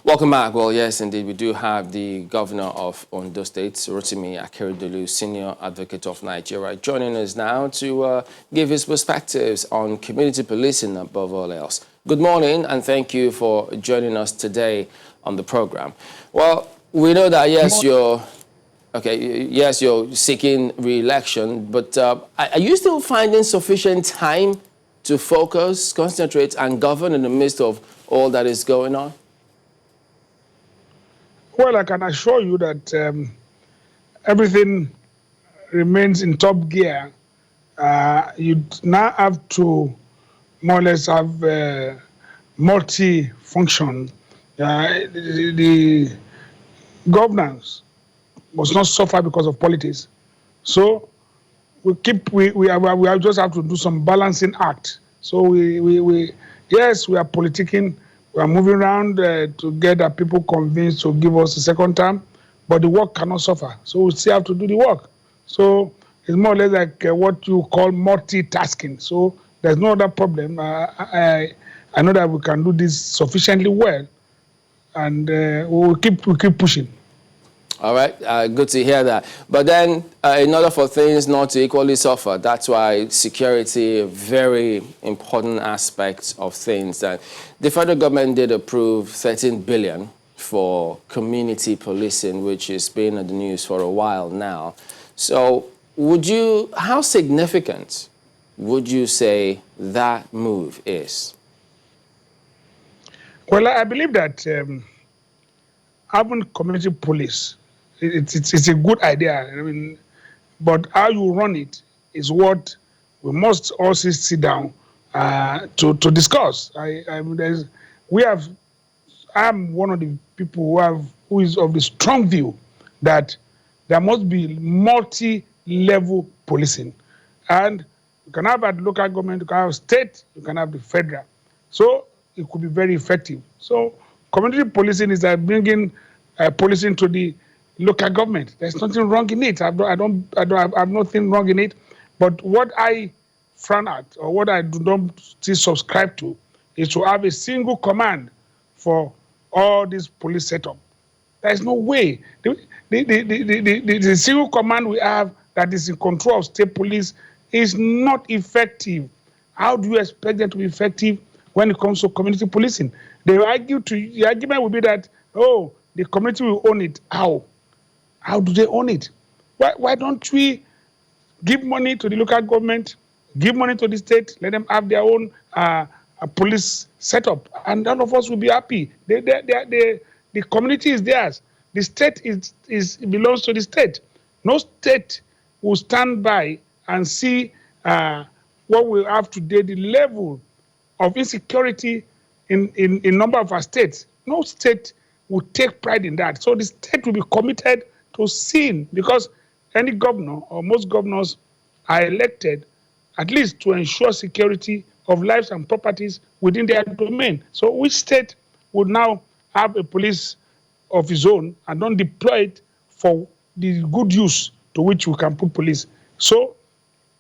Welcome back. Well, yes, indeed, we do have the governor of Ondo State, Akeredolu, Senior Advocate of Nigeria, joining us now to give his perspectives on community policing above all else. Good morning, and thank you for joining us today on the program. Well, we know that, yes, you're seeking re-election, but are you still finding sufficient time to focus, concentrate, and govern in the midst of all that is going on? Well, I can assure you that everything remains in top gear. You now have to more or less have multi-function. The governance must not suffer because of politics. So we just have to do some balancing act. So yes, we are politicking. We are moving around to get the people convinced to give us a second term, but the work cannot suffer. So we still have to do the work. So it's more or less like what you call multitasking. So there's no other problem. I know that we can do this sufficiently well, and we'll keep pushing. All right, good to hear that. But then, in order for things not to equally suffer, that's why security is a very important aspect of things. And the federal government did approve 13 billion for community policing, which has been in the news for a while now. So, how significant would you say that move is? Well, I believe that having community police, it's a good idea. I mean, but how you run it is what we must also sit down to discuss. I'm one of the people who is of the strong view that there must be multi-level policing, and you can have at local government, you can have state, you can have the federal. So it could be very effective. So community policing is like bringing policing to the local government. There's nothing wrong in it. I have nothing wrong in it. But what I frown at, or what I do not still subscribe to, is to have a single command for all this police setup. There's no way. The single command we have that is in control of state police is not effective. How do you expect them to be effective when it comes to community policing? The argument will be that, oh, the community will own it. How? How do they own it? Why don't we give money to the local government, give money to the state, let them have their own police setup, and none of us will be happy. The community is theirs. The state belongs to the state. No state will stand by and see what we have today, the level of insecurity in number of our states. No state will take pride in that. So the state will be committed to seeing, because any governor or most governors are elected at least to ensure security of lives and properties within their domain. So which state would now have a police of its own and don't deploy it for the good use to which we can put police? So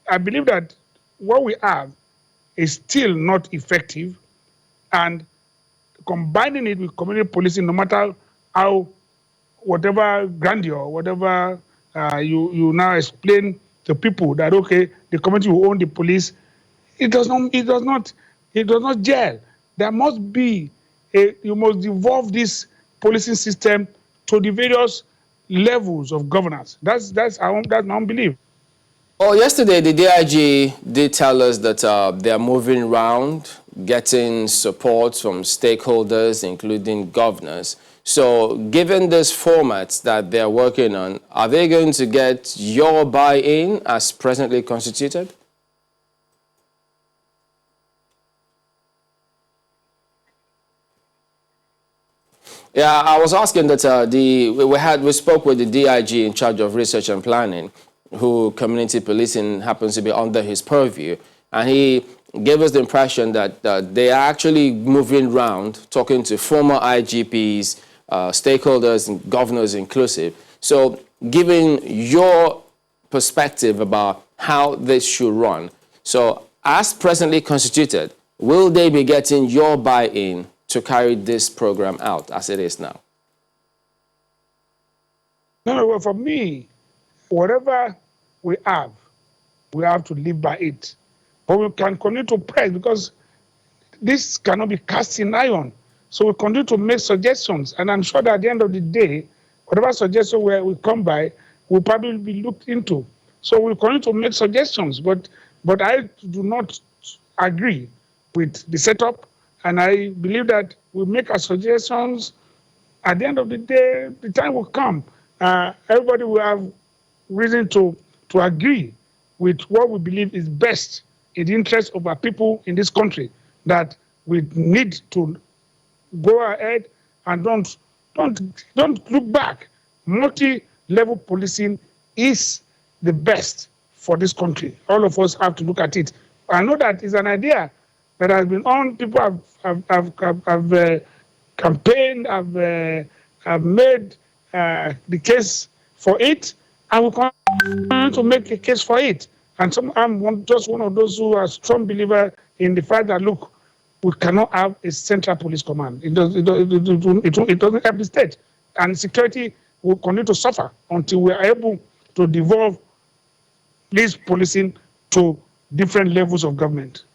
I believe that what we have is still not effective, and combining it with community policing, no matter how, whatever grandeur, whatever you now explain to people that, okay, the community will own the police, it does not gel. There must be you must evolve this policing system to the various levels of governance. That's my belief. Oh, yesterday the DIG did tell us that they are moving around, getting support from stakeholders, including governors. So given this format that they're working on, are they going to get your buy-in as presently constituted? Yeah, I was asking that we spoke with the DIG in charge of research and planning, who community policing happens to be under his purview, and he gave us the impression that they are actually moving around, talking to former IGPs, stakeholders and governors inclusive. So giving your perspective about how this should run. So as presently constituted, will they be getting your buy-in to carry this program out as it is now? No, well, for me, whatever we have to live by it. But we can continue to press because this cannot be cast in iron. So we continue to make suggestions. And I'm sure that at the end of the day, whatever suggestion we come by will probably be looked into. So we continue to make suggestions. But I do not agree with the setup. And I believe that we make our suggestions. At the end of the day, the time will come. Everybody will have reason to agree with what we believe is best in the interest of our people in this country, that we need to go ahead and don't look back. Multi-level policing is the best for this country. All of us have to look at it. I know that is an idea that has been on. People have campaigned, have made the case for it, and we continue to make a case for it. And I'm just one of those who are strong believer in the fact that, look, we cannot have a central police command. It doesn't help the state. And security will continue to suffer until we are able to devolve this policing to different levels of government.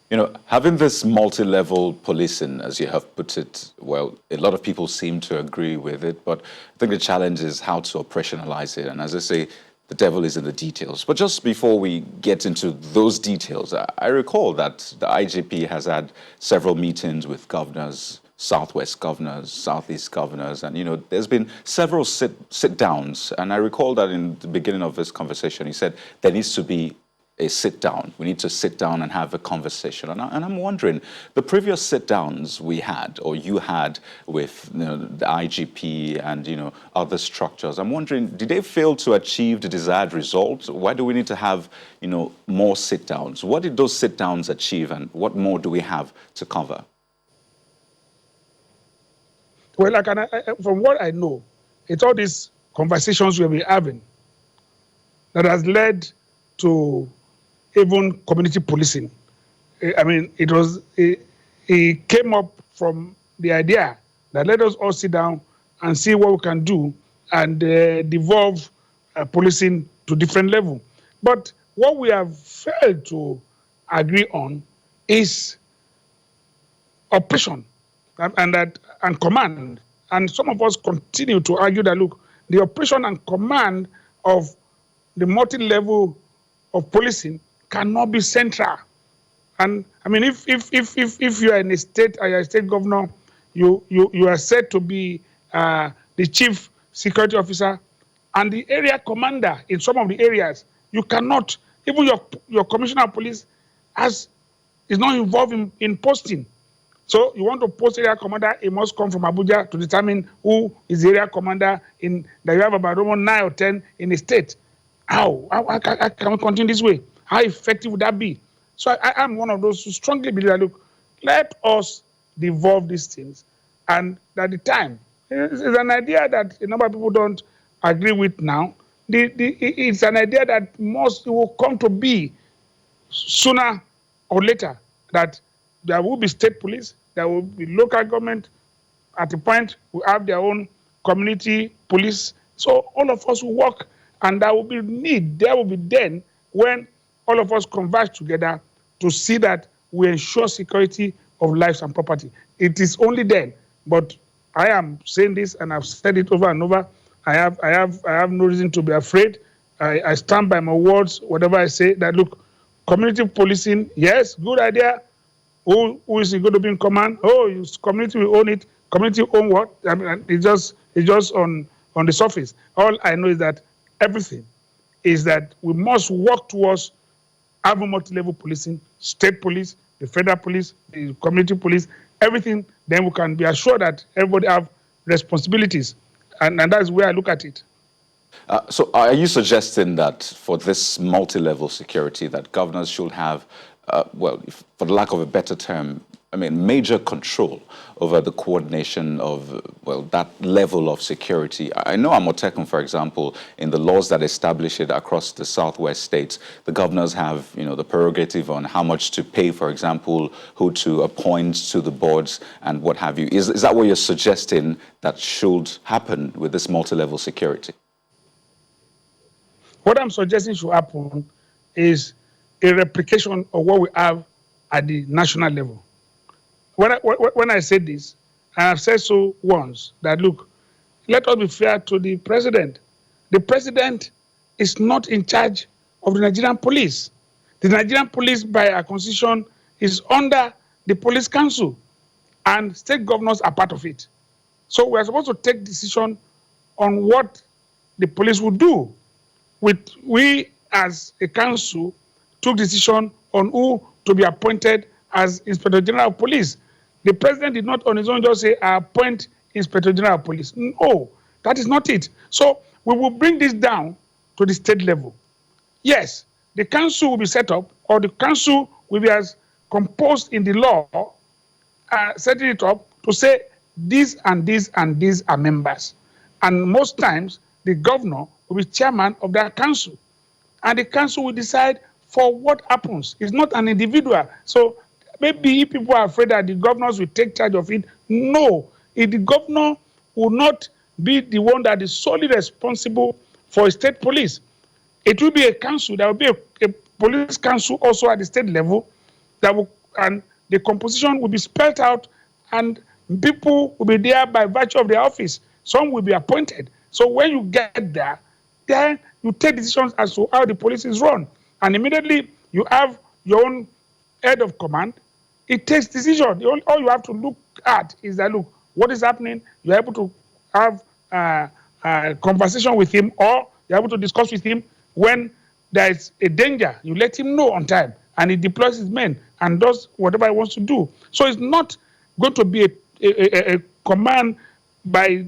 You know, having this multi-level policing, as you have put it, well, a lot of people seem to agree with it, but I think the challenge is how to operationalize it. And as I say, the devil is in the details. But just before we get into those details, I recall that the IGP has had several meetings with governors, Southwest governors, Southeast governors, and, you know, there's been several sit-downs. And I recall that in the beginning of this conversation, he said there needs to be a sit-down. We need to sit down and have a conversation. And I'm wondering, the previous sit-downs we had, or you had with, you know, the IGP and, you know, other structures, I'm wondering, did they fail to achieve the desired result? Why do we need to have, you know, more sit-downs? What did those sit-downs achieve, and what more do we have to cover? Well, from what I know, it's all these conversations we've been having that has led to even community policing. I mean, it came up from the idea that let us all sit down and see what we can do and devolve policing to different level. But what we have failed to agree on is operation and command. And some of us continue to argue that, look, the operation and command of the multi-level of policing cannot be central. And I mean, if you are in a state, or you're a state governor, you are said to be the chief security officer and the area commander in some of the areas. You cannot, even your commissioner of police is not involved in posting. So you want to post area commander, it must come from Abuja to determine who is the area commander that you have about 9 or 10 in the state. How can we continue this way? How effective would that be? So I'm one of those who strongly believe that, look, let us devolve these things. And at the time, it's an idea that a number of people don't agree with now. It's an idea that it will come to be sooner or later, that there will be state police, there will be local government. At the point, we have their own community police. So all of us will work, and there will be need. There will be then when all of us converge together to see that we ensure security of lives and property. It is only then. But I am saying this, and I've said it over and over. I have no reason to be afraid. I stand by my words, whatever I say, that, look, community policing, yes, good idea. Who is going to be in command? Oh, community will own it. Community own what? I mean, it's just on the surface. All I know is that everything is that we must work towards having multi-level policing, state police, the federal police, the community police, everything. Then we can be assured that everybody have responsibilities, and that's where I look at it. So are you suggesting that for this multi-level security that governors should have, well, for the lack of a better term, major control over the coordination of, that level of security. I know Amotekun, for example, in the laws that establish it across the southwest states, the governors have, the prerogative on how much to pay, for example, who to appoint to the boards and what have you. Is that what you're suggesting that should happen with this multi-level security? What I'm suggesting should happen is a replication of what we have at the national level. When I say this, I have said so once, that look, let us be fair to the president. The president is not in charge of the Nigerian police. The Nigerian police, by our constitution, is under the police council, and state governors are part of it. So we are supposed to take decision on what the police will do. We, as a council, took decision on who to be appointed as Inspector General of Police. The president did not on his own just say, I appoint Inspector General of Police. No, that is not it. So we will bring this down to the state level. Yes, the council will be set up, or the council will be as composed in the law, setting it up to say these and these and these are members. And most times, the governor will be chairman of that council. And the council will decide for what happens. It's not an individual. So maybe people are afraid that the governors will take charge of it. No, if the governor will not be the one that is solely responsible for state police. It will be a council. There will be a police council also at the state level, and the composition will be spelled out, and people will be there by virtue of their office. Some will be appointed. So when you get there, then you take decisions as to how the police is run. And immediately you have your own head of command. It takes decision. All you have to look at is that, look, what is happening? You're able to have a conversation with him, or you're able to discuss with him when there is a danger. You let him know on time, and he deploys his men and does whatever he wants to do. So it's not going to be a command that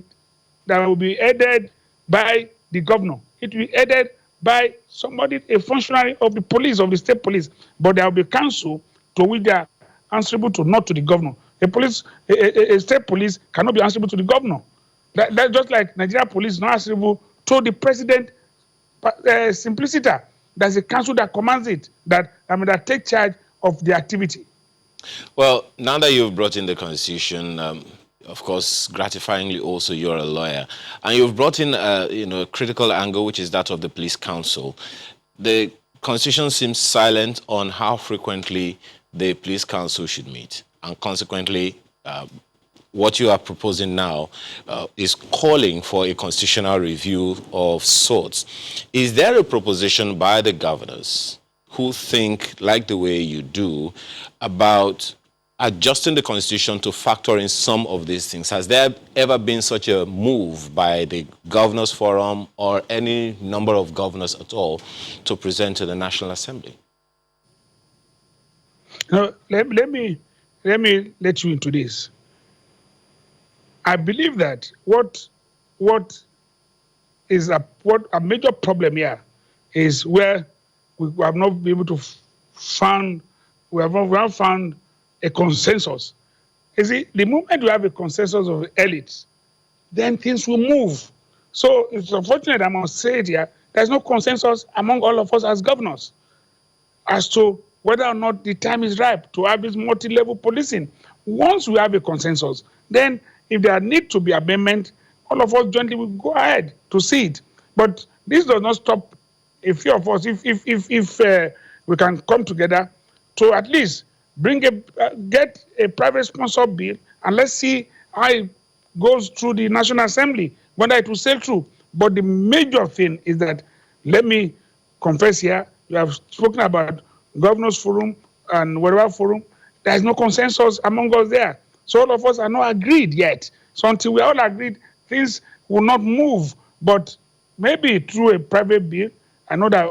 will be headed by the governor. It will be headed by somebody, a functionary of the police, of the state police. But there will be a council to which they are answerable to, not to the governor. A state police cannot be answerable to the governor. That's just like Nigeria police is not answerable to the president simpliciter. There's a council that commands it, that take charge of the activity. Well, now that you've brought in the Constitution, of course, gratifyingly also you're a lawyer, and you've brought in a critical angle, which is that of the police council. The Constitution seems silent on how frequently the police council should meet, and consequently, what you are proposing now is calling for a constitutional review of sorts. Is there a proposition by the governors who think, like the way you do, about adjusting the Constitution to factor in some of these things? Has there ever been such a move by the Governors Forum or any number of governors at all to present to the National Assembly? Now, let me let you into this. I believe that what a major problem here is where we have not been able to found a consensus. You see, the moment you have a consensus of the elites, then things will move. So it's unfortunate, I must say it here, there's no consensus among all of us as governors as to whether or not the time is ripe to have this multi-level policing. Once we have a consensus, then if there need to be amendment, all of us jointly will go ahead to see it. But this does not stop a few of us, if we can come together to at least get a private sponsor bill, and let's see how it goes through the National Assembly, whether it will sail through. But the major thing is that, let me confess here, you have spoken about Governors Forum and whatever forum, there is no consensus among us there. So all of us are not agreed yet. So until we all agreed, things will not move. But maybe through a private bill, I know that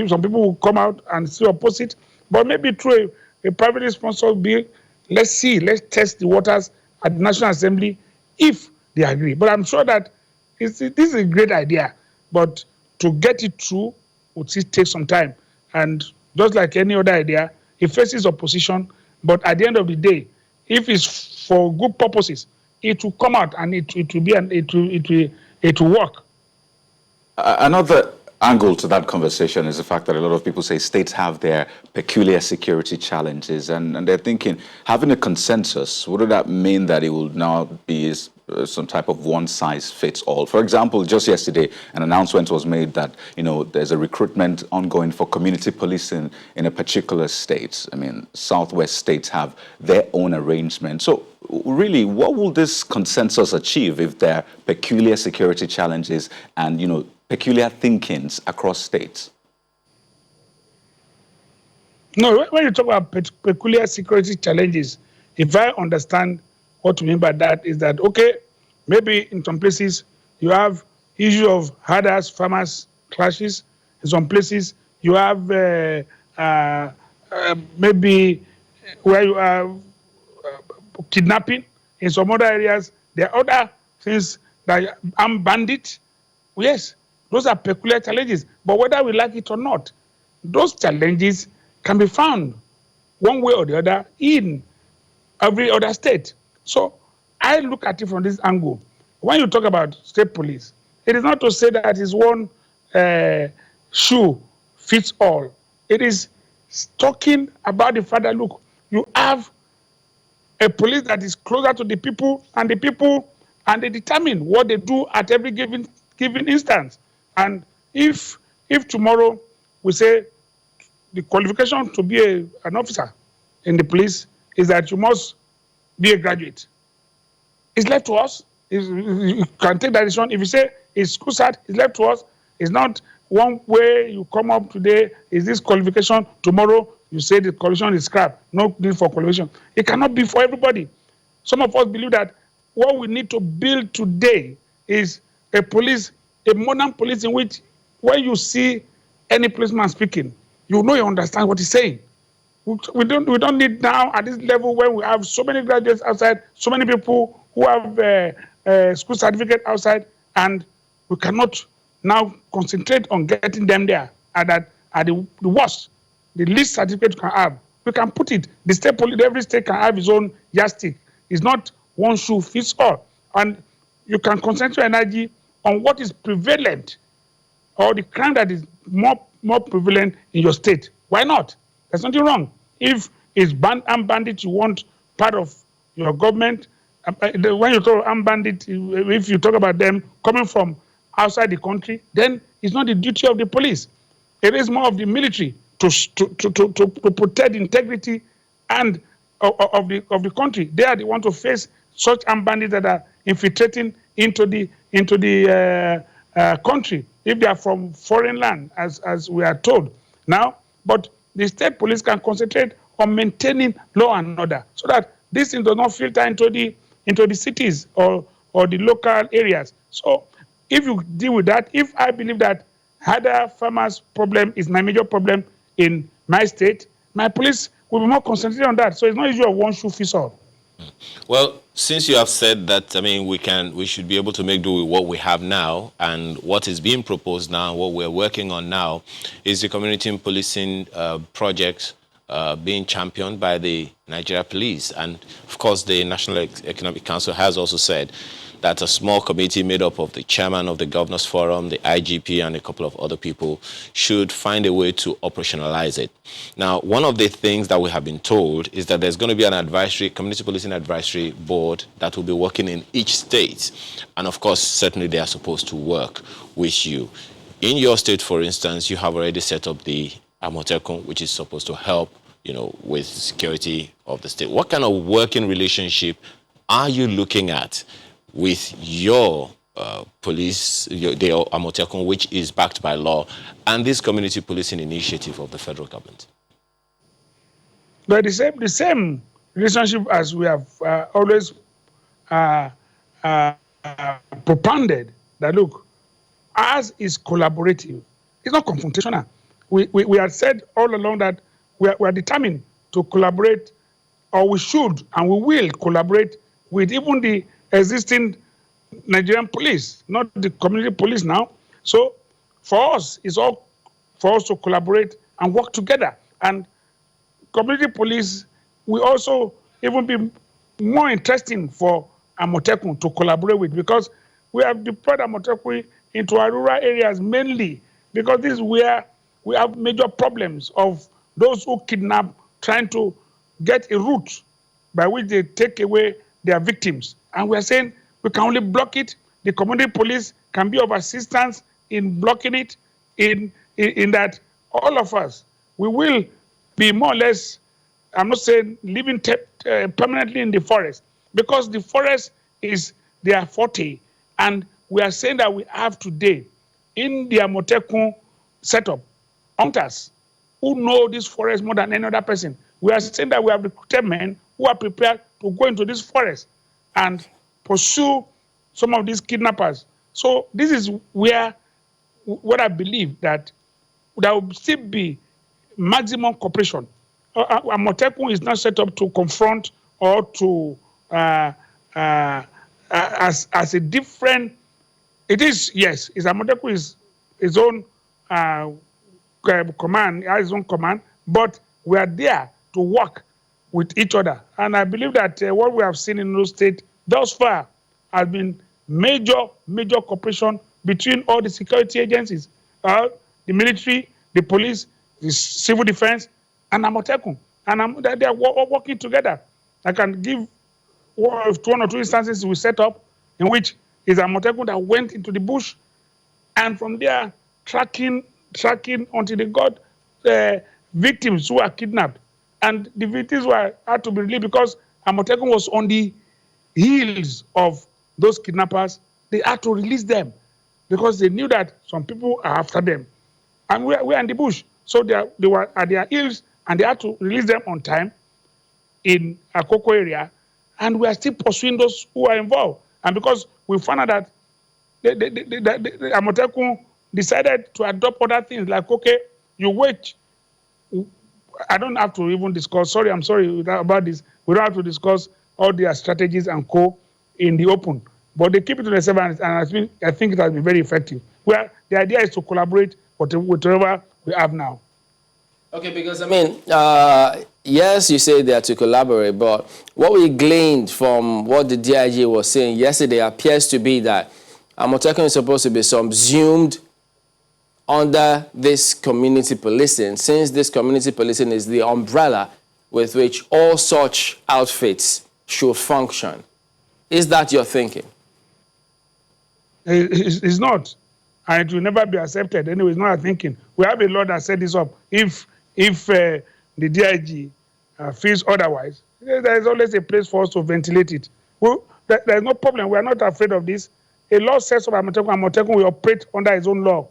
some people will come out and still oppose it, but maybe through a privately sponsored bill, let's test the waters at the National Assembly if they agree. But I'm sure that this is a great idea, but to get it through would still take some time. And just like any other idea, it faces opposition, but at the end of the day, if it's for good purposes, it will come out and it will work. Another angle to that conversation is the fact that a lot of people say states have their peculiar security challenges, and they're thinking, having a consensus, wouldn't that mean that it will now be some type of one-size-fits-all? For example, just yesterday, an announcement was made that, there's a recruitment ongoing for community policing in a particular state. I mean, Southwest states have their own arrangement. So really, what will this consensus achieve if there are peculiar security challenges and, peculiar thinkings across states? No, when you talk about peculiar security challenges, if I understand what you mean by that, is that, okay, maybe in some places you have issue of herders-farmers clashes. In some places you have maybe where you have kidnapping. In some other areas, there are other things that armed bandits. Yes, those are peculiar challenges. But whether we like it or not, those challenges can be found one way or the other in every other state. So I look at it from this angle. When you talk about state police, it is not to say that it's one shoe fits all. It is talking about the fact that, look, you have a police that is closer to the people, and they determine what they do at every given instance. And if tomorrow we say the qualification to be an officer in the police is that you must be a graduate, it's left to us. You can take that decision. If you say it's school cert, it's left to us. It's not one way you come up today, is this qualification, tomorrow you say the qualification is scrap, no need for qualification. It cannot be for everybody. Some of us believe that what we need to build today is a modern police in which when you see any policeman speaking, you understand what he's saying. We don't need now at this level when we have so many graduates outside, so many people who have school certificate outside, and we cannot now concentrate on getting them there at the worst, the least certificate you can have. We can put it. The state police, every state can have its own yardstick. It's not one shoe fits all, and you can concentrate your energy on what is prevalent or the crime that is more prevalent in your state. Why not? There's nothing wrong. If it's armed bandits, you want part of your government. When you talk armed bandits, if you talk about them coming from outside the country, then it's not the duty of the police. It is more of the military to protect the integrity and of the country. They are the ones to face such armed bandits that are infiltrating into the country, if they are from foreign land, as we are told now. But the state police can concentrate on maintaining law and order, so that this thing does not filter into the cities or the local areas. So if you deal with that, if I believe that herder farmers problem is my major problem in my state, my police will be more concentrated on that. So it's not issue of one shoe fits all. Well, since you have said that, I mean, we should be able to make do with what we have now, and what is being proposed now, what we're working on now, is the community policing project being championed by the Nigeria Police. And of course, the National Economic Council has also said that a small committee made up of the chairman of the Governors Forum, the IGP, and a couple of other people should find a way to operationalize it. Now, one of the things that we have been told is that there's going to be an advisory, community policing advisory board that will be working in each state. And of course, certainly they are supposed to work with you. In your state, for instance, you have already set up the Amotekun, which is supposed to help, with security of the state. What kind of working relationship are you looking at with your police, the Amotekun, which is backed by law, and this community policing initiative of the federal government? But the same relationship as we have always propounded, that look, ours is collaborative. It's not confrontational. We have said all along that we are determined to collaborate, or we should and we will collaborate with even the existing Nigerian police, not the community police now. So for us, it's all for us to collaborate and work together. And community police will also even be more interesting for Amotekun to collaborate with, because we have deployed Amotekun into our rural areas mainly because this is where we have major problems of those who kidnap trying to get a route by which they take away their victims. And we are saying we can only block it. The community police can be of assistance in blocking it, in that all of us, we will be more or less, I'm not saying living permanently in the forest, because the forest is their forte. And we are saying that we have today in the Amotekun setup hunters who know this forest more than any other person. We are saying that we have recruited men who are prepared to go into this forest and pursue some of these kidnappers. So this is where what I believe that there will still be maximum cooperation. Amotekun is not set up to confront or to as a different. It is, yes, is Amotekun is his own command, has his own command, but we are there to work with each other. And I believe that what we have seen in those states thus far has been major cooperation between all the security agencies, the military, the police, the civil defense, and Amotekun. And they are working together. I can give one or two instances we set up in which is Amotekun that went into the bush, and from there tracking until they got victims who were kidnapped. And the victims had to be released because Amotekun was on the heels of those kidnappers. They had to release them because they knew that some people are after them. And we're in the bush. So they were at their heels, and they had to release them on time in Akoko area. And we are still pursuing those who are involved. And because we found out that the Amotekun decided to adopt other things, like, okay, you wait. I don't have to even discuss, I'm sorry about this. We don't have to discuss all their strategies and co in the open. But they keep it to themselves, and I think it has been very effective. Well, the idea is to collaborate with whatever we have now. Okay, because I mean, yes, you say they are to collaborate, but what we gleaned from what the DIG was saying yesterday appears to be that Amotekun is supposed to be subsumed under this community policing, since this community policing is the umbrella with which all such outfits should function. Is that your thinking? It's not. And it will never be accepted. Anyway, it's not our thinking. We have a law that set this up. If the DIG feels otherwise, there is always a place for us to ventilate it. There is no problem. We are not afraid of this. A law sets up Amotekun will operate under his own law.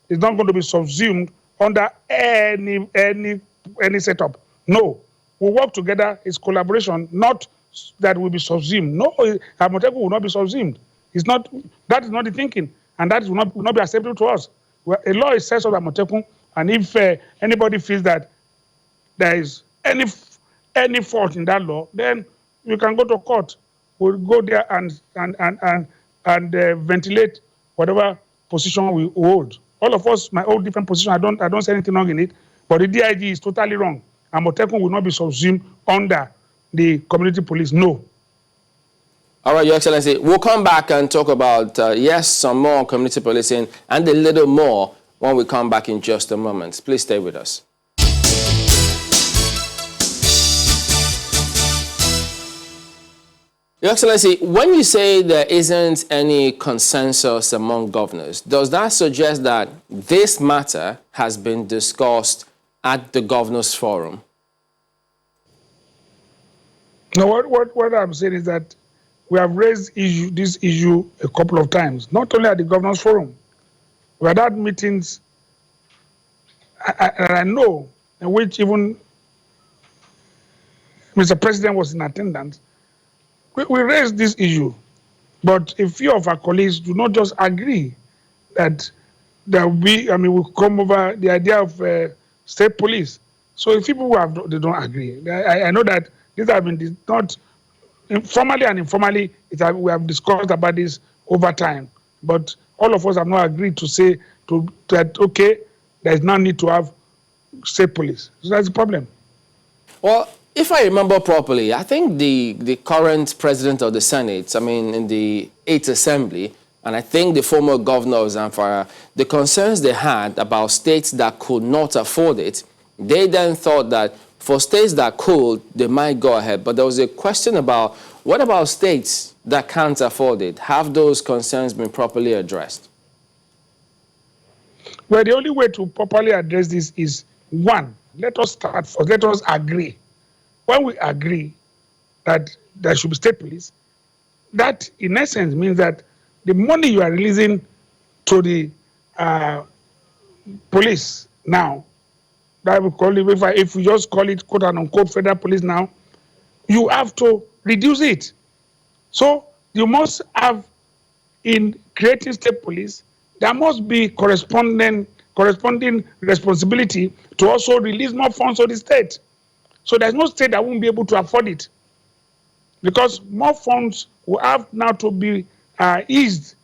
It's not going to be subsumed under any setup. No. We work together. It's collaboration, not that will be subsumed. No, Amotekun will not be subsumed. That is not the thinking, and that will not be acceptable to us. A law is set up Amotekun, and if anybody feels that there is any fault in that law, then we can go to court. We'll go there and ventilate whatever position we hold. All of us might hold different positions. I don't say anything wrong in it, but the DIG is totally wrong. Amotekun will not be subsumed under the community police. No. All right, Your Excellency, we'll come back and talk about, yes, some more community policing and a little more when we come back in just a moment. Please stay with us. Your Excellency, when you say there isn't any consensus among governors, does that suggest that this matter has been discussed at the Governors Forum? No, what I'm saying is that we have raised this issue a couple of times, not only at the Governors Forum. We had had meetings, and I know, in which even Mr. President was in attendance. We raised this issue, but a few of our colleagues do not just agree that we come over the idea of state police. So if people they don't agree, I know that these have been not formally and informally. We have discussed about this over time, but all of us have not agreed to say that okay, there is no need to have state police. So that's the problem. Well, if I remember properly, I think the current president of the Senate, I mean, in the 8th Assembly, and I think the former governor of Zamfara, the concerns they had about states that could not afford it, they then thought that for states that could, they might go ahead. But there was a question about, what about states that can't afford it? Have those concerns been properly addressed? Well, the only way to properly address this is, one, let us start first, let us agree. When we agree that there should be state police, that in essence means that the money you are releasing to the police now, that we call it, if we just call it quote and unquote federal police now, you have to reduce it. So you must have, in creating state police, there must be corresponding responsibility to also release more funds to the state. So there's no state that won't be able to afford it, because more funds will have now to be eased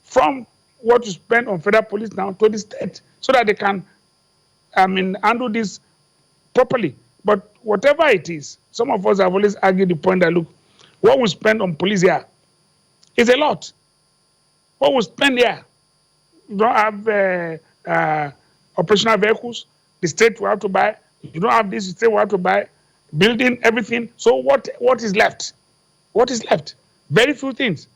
from what you spend on federal police now to the state, so that they can, handle this properly. But whatever it is, some of us have always argued the point that, look, what we spend on police here is a lot. What we spend here, you don't have operational vehicles, the state will have to buy. You don't have this, the state will have to buy, building, everything. So what is left? What is left? Very few things.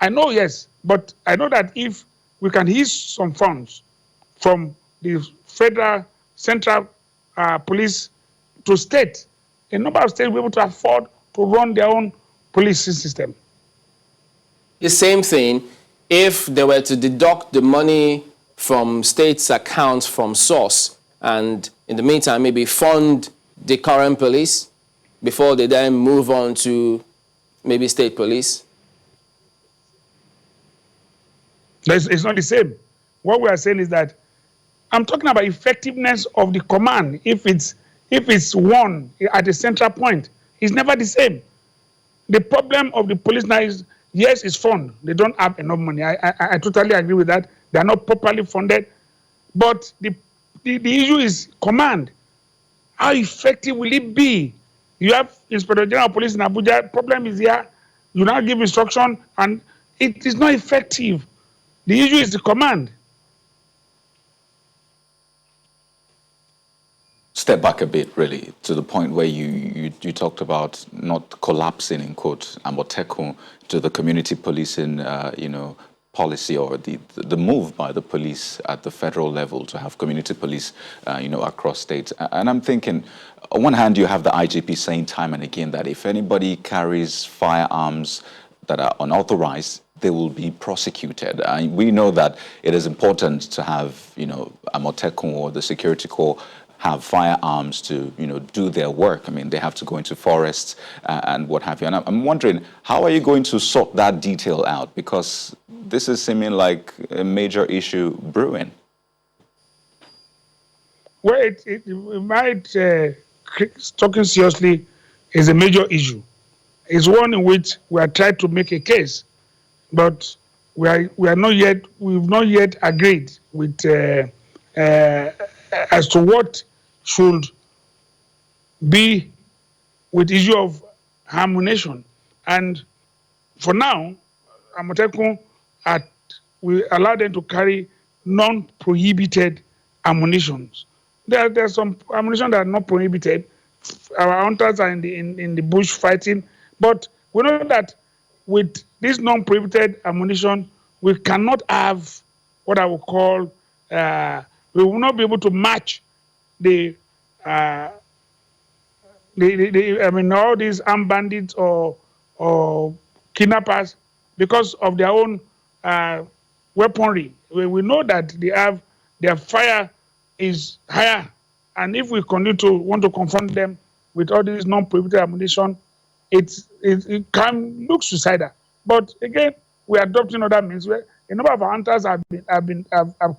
I know, yes, but I know that if we can ease some funds from the federal, central police to state, a number of states will be able to afford to run their own policing system. The same thing, if they were to deduct the money from states' accounts from source, and in the meantime maybe fund the current police before they then move on to maybe state police? It's not the same. What we are saying is that I'm talking about effectiveness of the command. If it's one at a central point, it's never the same. The problem of the police now is, yes, it's fund. They don't have enough money. I totally agree with that. They are not properly funded. But the issue is command. How effective will it be? You have Inspector General of Police in Abuja. Problem is here. You now give instruction, and it is not effective. The issue is the command. Step back a bit, really, to the point where you talked about not collapsing, in quote, Amotekun, to the community policing, policy, or the move by the police at the federal level to have community police, across states. And I'm thinking, on one hand, you have the IGP saying time and again that if anybody carries firearms that are unauthorized, they will be prosecuted. And we know that it is important to have, Amotekun or the security corps have firearms to, do their work. I mean, they have to go into forests and what have you. And I'm wondering, how are you going to sort that detail out? Because this is seeming like a major issue brewing. Well, it might, talking seriously, is a major issue. It's one in which we are trying to make a case, but we've not yet agreed with as to what should be with the issue of harmonization. And for now, Amotekun, we allow them to carry non-prohibited ammunitions. There's some ammunition that are not prohibited. Our hunters are in the bush fighting, but we know that with this non-prohibited ammunition, we cannot have what I would call, we will not be able to match all these armed bandits or kidnappers because of their own weaponry. We know that their fire is higher, and if we continue to want to confront them with all this non-prohibited ammunition, it can look suicidal. But again, we are adopting other means. Where a number of our hunters have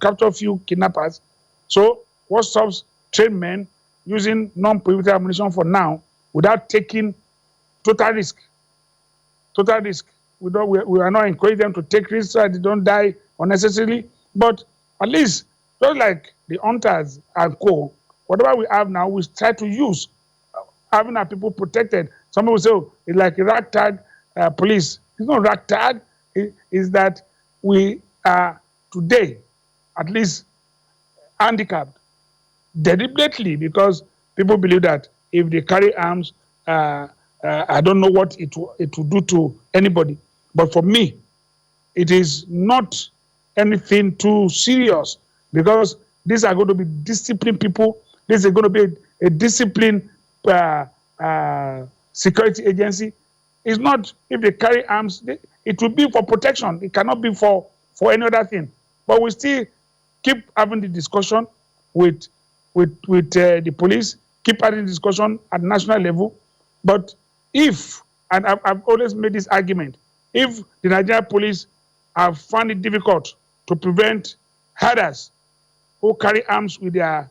captured a few kidnappers. So what stops trained men using non-prohibited ammunition for now without taking total risk? Total risk. We are not encouraging them to take risks so that they don't die unnecessarily. But at least, just like the hunters and co, whatever we have now, we try to use having our people protected. Some people say, oh, it's like a ragtag police. It's not ragtag. It's that we are today, at least, handicapped deliberately, because people believe that if they carry arms, I don't know what it will do to anybody. But for me, it is not anything too serious, because these are going to be disciplined people. This is going to be a disciplined security agency. It's not, if they carry arms, it will be for protection. It cannot be for any other thing. But we still keep having the discussion with the police, keep having the discussion at national level. But if, and I've always made this argument, if the Nigerian police have found it difficult to prevent herders who carry arms with their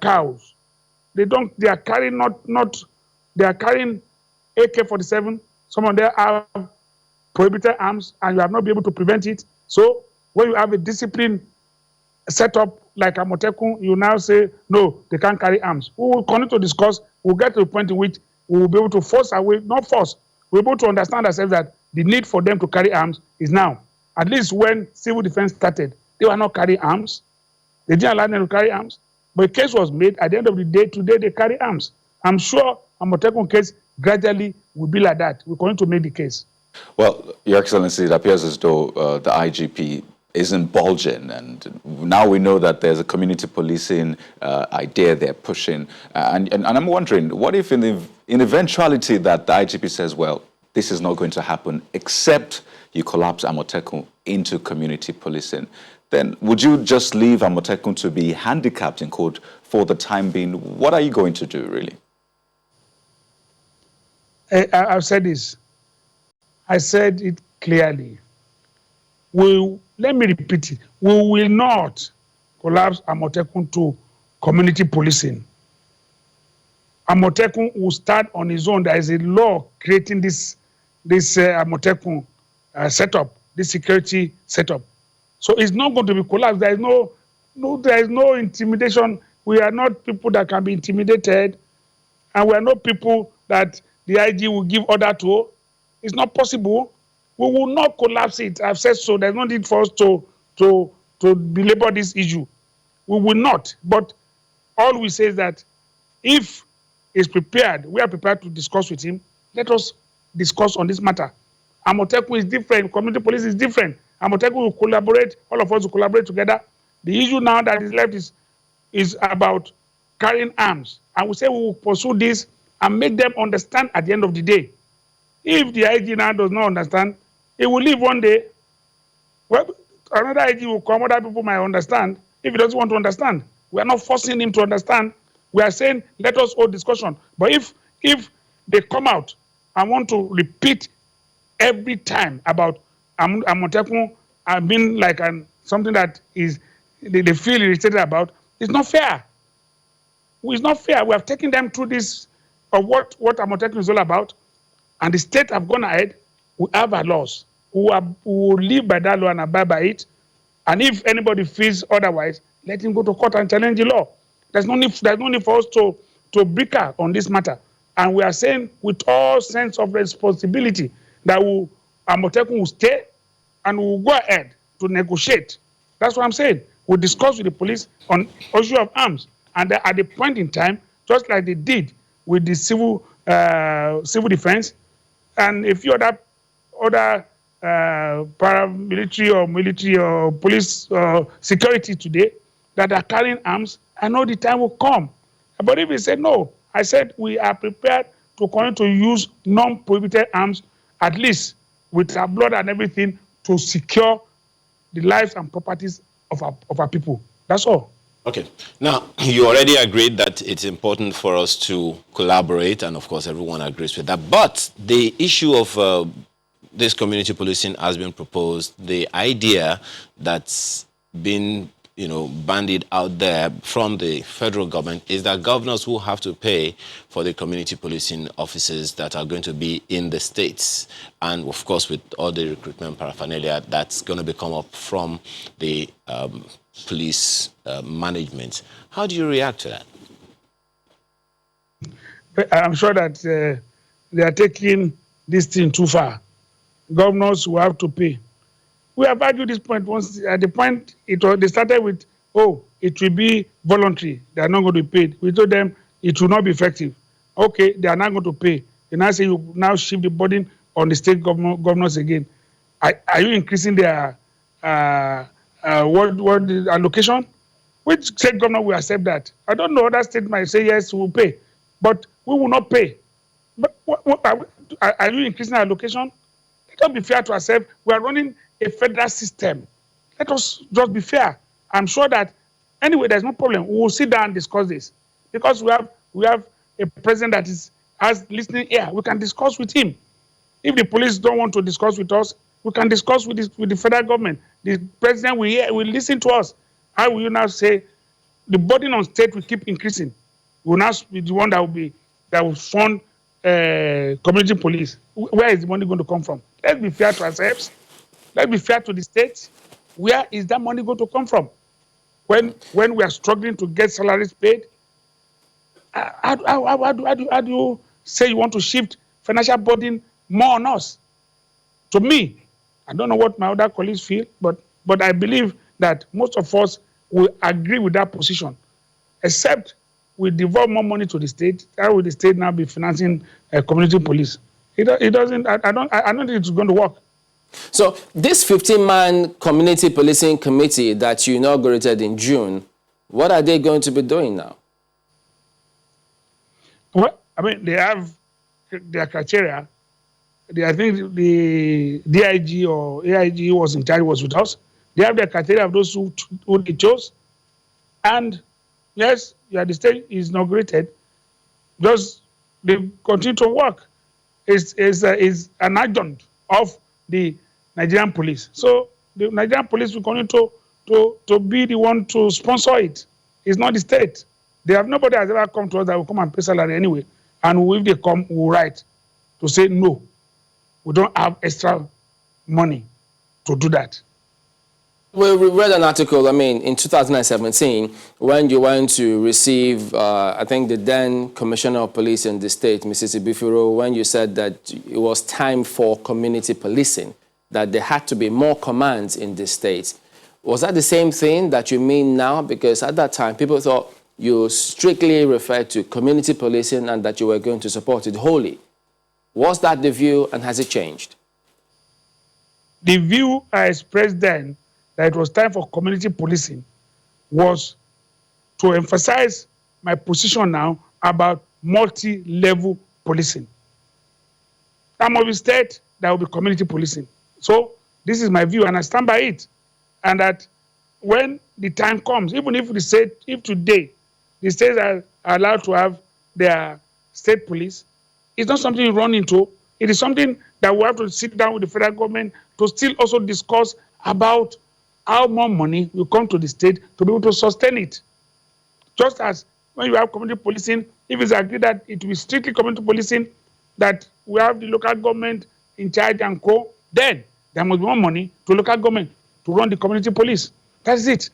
cows, they are carrying they are carrying AK-47. Some of them have prohibited arms, and you have not been able to prevent it. So when you have a discipline set up like Amotekun, you now say, no, they can't carry arms. We will continue to discuss. We'll get to the point in which we will be able to force away, not force, we're able to understand ourselves that the need for them to carry arms is now. At least when civil defense started, they were not carrying arms. They didn't allow them to carry arms. But a case was made. At the end of the day, today they carry arms. I'm sure Amotekun case gradually will be like that. We're going to make the case. Well, Your Excellency, it appears as though the IGP isn't bulging, and now we know that there's a community policing idea they're pushing. And I'm wondering, what if in eventuality that the IGP says, well, this is not going to happen except you collapse Amotekun into community policing, then would you just leave Amotekun to be handicapped, in quote, for the time being? What are you going to do, really? I've said this. I said it clearly. Let me repeat it. We will not collapse Amotekun to community policing. Amotekun will start on his own. There is a law creating this Amotekun setup, this security setup. So it's not going to be collapsed. There is no intimidation. We are not people that can be intimidated, and we are not people that the IG will give order to. It's not possible. We will not collapse it. I've said so. There's no need for us to belabor this issue. We will not. But all we say is that if he's prepared, we are prepared to discuss with him. Let us discuss on this matter. Amotekun is different. Community police is different. Amotekun will collaborate. All of us will collaborate together. The issue now that is left is about carrying arms. And we say we will pursue this and make them understand at the end of the day. If the IG now does not understand, he will leave one day. Well, another IG will come, other people might understand. If he doesn't want to understand, we are not forcing him to understand. We are saying, let us hold discussion. But if they come out and want to repeat every time about Amotekun being like something that is they feel irritated about, it's not fair. It's not fair. We have taken them through this of what Amotekun is all about, and the state have gone ahead. We have our laws. We will live by that law and abide by it. And if anybody feels otherwise, let him go to court and challenge the law. There's no need for us to bicker on this matter. And we are saying with all sense of responsibility that Amotekun will stay and we will go ahead to negotiate. That's what I'm saying. We'll discuss with the police on issue of arms. And at the point in time, just like they did with the civil defense and a few other paramilitary or military or police security today that are carrying arms, I know the time will come. But if he said no, I said we are prepared to continue to use non-prohibited arms, at least with our blood and everything, to secure the lives and properties of our people. That's all. Okay. Now, you already agreed that it's important for us to collaborate, and of course everyone agrees with that. But the issue of this community policing has been proposed. The idea that's been bandied out there from the federal government is that governors will have to pay for the community policing officers that are going to be in the states. And of course, with all the recruitment paraphernalia, that's going to become up from the police management. How do you react to that? I'm sure that they are taking this thing too far. Governors will have to pay. We have argued this point once. At the point they started with, oh, it will be voluntary. They are not going to be paid. We told them it will not be effective. Okay, they are not going to pay. You now say you now shift the burden on the state governors again. Are you increasing their what the allocation? Which state governor will accept that? I don't know. Other state might say yes, we will pay, but we will not pay. But are you increasing allocation? Let us be fair to ourselves. We are running a federal system. Let us just be fair. I'm sure that anyway, there's no problem. We will sit down and discuss this because we have a president that has listening ear. We can discuss with him. If the police don't want to discuss with us, we can discuss with the federal government. The president will listen to us. How will you now say the burden on state will keep increasing? We will now be the one that will fund community police. Where is the money going to come from? Let's be fair to ourselves. Let's be fair to the states. Where is that money going to come from? When we are struggling to get salaries paid, how do you say you want to shift financial burden more on us? To me, I don't know what my other colleagues feel, but I believe that most of us will agree with that position, except we devolve more money to the state. How will the state now be financing community police? It doesn't. I don't think it's going to work. So this 15-man community policing committee that you inaugurated in June, what are they going to be doing now? Well, I mean, they have their criteria. I think the DIG or AIG was in charge, was with us. They have their criteria of those who they chose. And yes, the state is inaugurated. Just they continue to work. Is an adjunct of the Nigerian police. So the Nigerian police will continue to be the one to sponsor it. It's not the state. They have nobody has ever come to us that will come and pay salary anyway. And if they come, we'll write to say no. We don't have extra money to do that. Well, we read an article, I mean, in 2017, when you went to receive, I think, the then Commissioner of Police in the state, Mrs. Ibifiro, when you said that it was time for community policing, that there had to be more commands in the state. Was that the same thing that you mean now? Because at that time, people thought you strictly referred to community policing and that you were going to support it wholly. Was that the view, and has it changed? The view I expressed then, that it was time for community policing, was to emphasize my position now about multi-level policing. Some of the state, there will be community policing. So this is my view, and I stand by it. And that when the time comes, even if today the states are allowed to have their state police, it's not something you run into. It is something that we have to sit down with the federal government to still also discuss about how more money will come to the state to be able to sustain it. Just as when you have community policing, if it's agreed that it will be strictly community policing, that we have the local government in charge and co, then there must be more money to local government to run the community police. That's it.